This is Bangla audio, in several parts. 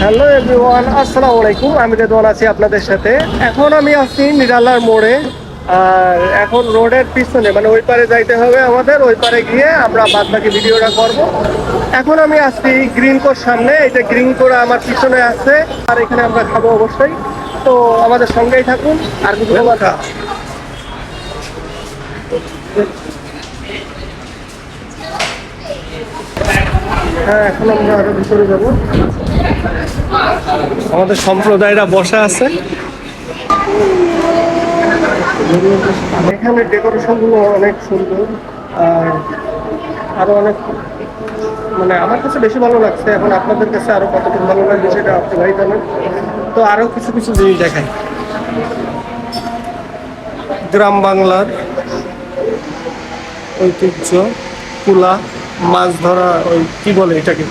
হ্যালো এভরিওয়ান, আসসালামু আলাইকুম। আমি রেদওয়ান আছি আপনাদের সাথে। এখন আমি আছি নিরালার মোড়ে। আর এখন রোডের পিছনে মানে ওই পারে যাইতে হবে আমাদের। ওই পারে গিয়ে আমরা বাদ বাকি ভিডিওটা করব। এখন আমি আসছি গ্রিন কোর সামনে। এই যে গ্রিন কোর আমার পিছনে আছে, আর এখানে আমরা খাবো অবশ্যই। তো আমাদের সঙ্গেই থাকুন। আর কিছু কথা, হ্যাঁ, এখন আমরা আরো ভিতরে যাবো। আমাদের সম্প্রদায়রা বসা আছে এখানে। ডেকোরেশন গুলো অনেক সুন্দর। আর আরো অনেক মানে আমার কাছে বেশি ভালো লাগছে। এখন আপনাদের কাছে আরো কতটুকু ভালো লাগবে সেটা আপনি ভাই জানেন। তো আরো কিছু কিছু জিনিস দেখাই। গ্রাম বাংলার ঐতিহ্য, কুলা, মাছ ধরা, ওই কি বলে এটাকে,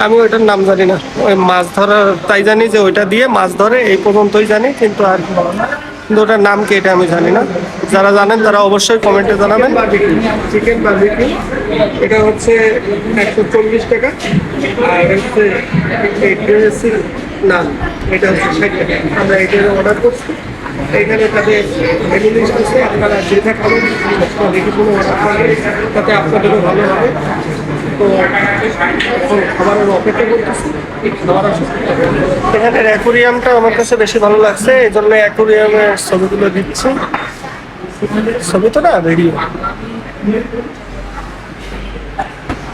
আমি ওইটার নাম জানি না। ওই মাছ ধরার তাই জানি যে ওইটা দিয়ে মাছ ধরে, এই পর্যন্তই জানি। কিন্তু আর কিন্তু ওটার নাম কি এটা আমি জানি না। যারা জানেন তারা অবশ্যই কমেন্টে জানাবেন। চিকেন বারবিকিউ, এটা হচ্ছে 140 টাকা। আর হচ্ছে নাম, এটা হচ্ছে 60 টাকা। আমরা এটা অর্ডার করছি। এইখানে তাদের মেনু লিস্ট আছে, আপনারা যেটা খাবেন দেখে শুনে অর্ডার করবেন, তাতে আপনাদেরও ভালো হবে। তো এখন খাবারের অপেক্ষা করতেছি, খাবার আসে। এখানের অ্যাকোরিয়ামটা আমার কাছে বেশি ভালো লাগছে, এই জন্য অ্যাকোরিয়ামের ছবিগুলো দিচ্ছি। ছবি তো না, ভিডিও।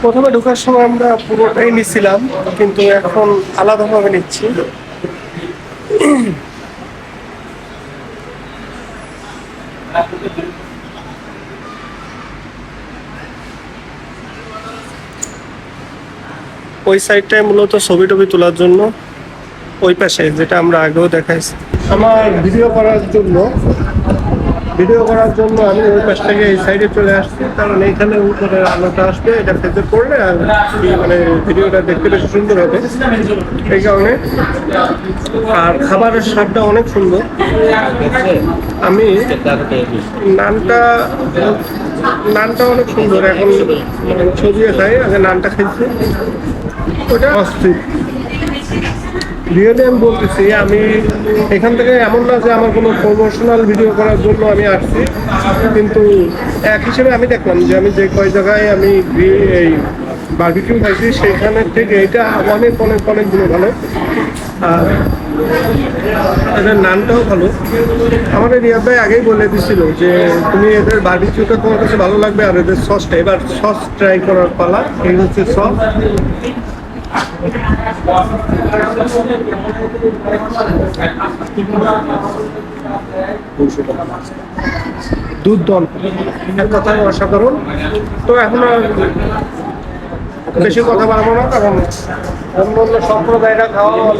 প্রথমে ঢোকার সময় আমরা পুরোটাই নিচ্ছিলাম, কিন্তু এখন আলাদাভাবে নিচ্ছি। ওই সাইডটায় মূলত ছবি টবি তোলার জন্য, ওই পাশে যেটা আমরা আগেও দেখাইছি। আমার ভিডিও করার জন্য আমি ওই পাশ থেকে এই সাইডে চলে আসছি, কারণ এইখানে উপরে আলোটা আসবে, এটা ফেসে পড়লে আর মানে ভিডিওটা দেখতে বেশি সুন্দর হবে এই কারণে। আর খাবারের স্বাদটা অনেক সুন্দর। আমি নানটা অনেক সুন্দর। এখন মানে ছবিও খাই, আগে নানটা খাইছি, ওটা অস্থির। রিয়েলি আমি বলতেছি, আমি এখান থেকে এমন না যে আমার কোনো প্রমোশনাল ভিডিও করার জন্য আমি আসছি, কিন্তু এক হিসেবে আমি দেখলাম যে আমি যে কয় জায়গায় আমি এই বারবিকিউ খাইছি সেইখানের থেকে এটা অনেক অনেক অনেক গুলো ভালো। আর এদের নানটাও ভালো। আমাদের রিয়াদ ভাই আগেই বলে দিছিল যে তুমি এদের বারবিকিউটা তোমার কাছে ভালো লাগবে, আর এদের সসটা, এবার সস ট্রাই করার পালা। এই হচ্ছে সস। দুর্দান্ত, এক কথায় অসাধারণ। তো এখন আর বেশি কথা বলবো না, কারণ অন্য অন্য সম্প্রদায়রা খাওয়া এবং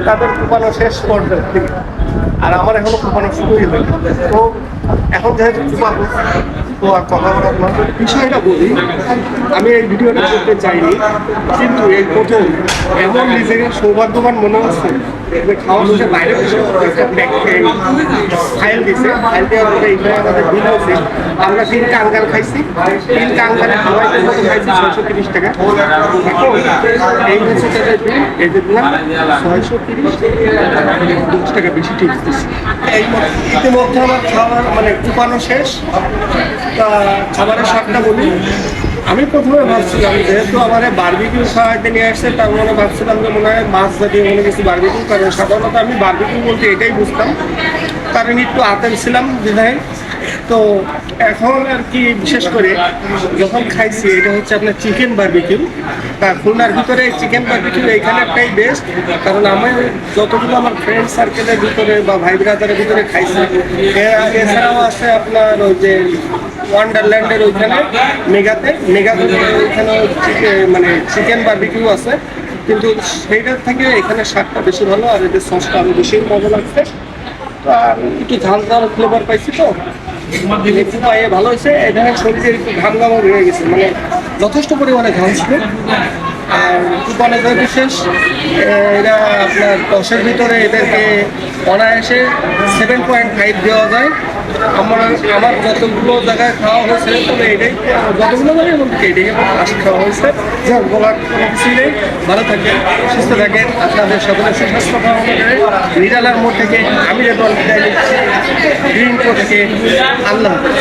তাদের কুপানো শেষ পর্যায়ে থেকে, আর আমার এখনো কুপানো শুরুই হয়নি। তো এখন যেহেতু কুপাবো, তো আর কথা বলার না। বিষয়টা বলি, আমি এই ভিডিওটা করতে চাইনি, কিন্তু এই প্রথম এমন নিজেকে সৌভাগ্যবান মনে হচ্ছে যে খাওয়া শেষে বাইরে বসে একটা ফাইল দিছে। ফাইল দেওয়ার পরে এইখানে আমাদের বিল হয়েছে। আমরা 3 কাঙ্গাল খাইছি। 3 কাঙ্গালে হাওয়াই মতো খাইছি 630 টাকা। এখন এই হচ্ছে তাদের বিল, এই যে দিলাম 630 টাকা বেশি ঠিক দিচ্ছি। এই ইতিমধ্যে আমার খাওয়ার মানে কুপানো শেষ। তা খাবারের স্বাদটা বলি, আমি প্রথমে ভাবছিলাম যেহেতু আমার বারবিকিউ খাওয়াতে নিয়ে আসছে, তার মানে ভাবছিলাম যে মনে হয় মাছ জাতীয় কোনো কিছু বারবিকিউ। কারণ সাধারণত আমি বারবিকিউ বলতে এটাই বুঝতাম, কারণ একটু আতেল ছিলাম বিধায়। তো এখন আর কি বিশেষ করে যখন খাইছি, এটা হচ্ছে আপনার চিকেন বারবিকিউ। তা খুলনার ভিতরে চিকেন বারবিকিউ এইখানেরটাই বেস্ট। কারণ আমার যতগুলো আমার ফ্রেন্ড সার্কেলের ভিতরে বা ভাই ব্রাদারের ভিতরে খাইছি, এছাড়াও আছে আপনার ওই যে ওয়ান্ডারল্যান্ডের ওইখানে মেগাতে ওইখানে মানে চিকেন বারবিকিউ আছে, কিন্তু সেইটার থেকে এখানে স্বাদটা বেশি ভালো। আর এদের সসটা আরো বেশি মজা লাগছে। তো আর একটু ঝাল ঝাল ফ্লেভার পাইছি, তো একটু পাইয়ে ভালো হয়েছে। এখানে শরীরে একটু ঘাম ঘামও রয়ে গেছে, মানে যথেষ্ট পরিমাণে ঝাল ছিল। আর কুপনে যেহেতু শেষ, এরা আপনার 10-এর ভিতরে এদেরকে অনায়াসে 7.5 দেওয়া যায়। আমার যতগুলো জায়গায় খাওয়া হয়েছে তবে এটাই যতগুলো জায়গায় বলতে এটাই আমার ফার্স্ট খাওয়া হয়েছে। যার বলার কোনো কিছুই নেই। ভালো থাকেন, সুস্থ থাকেন, আপনাদের সকলের সুস্বাস্থ্য কামনা করে নিরালার মোড় থেকে আমি রেদওয়ান বিদায় নিচ্ছি, গ্রিন কোর্ট থেকে। আল্লাহ হাফেজ।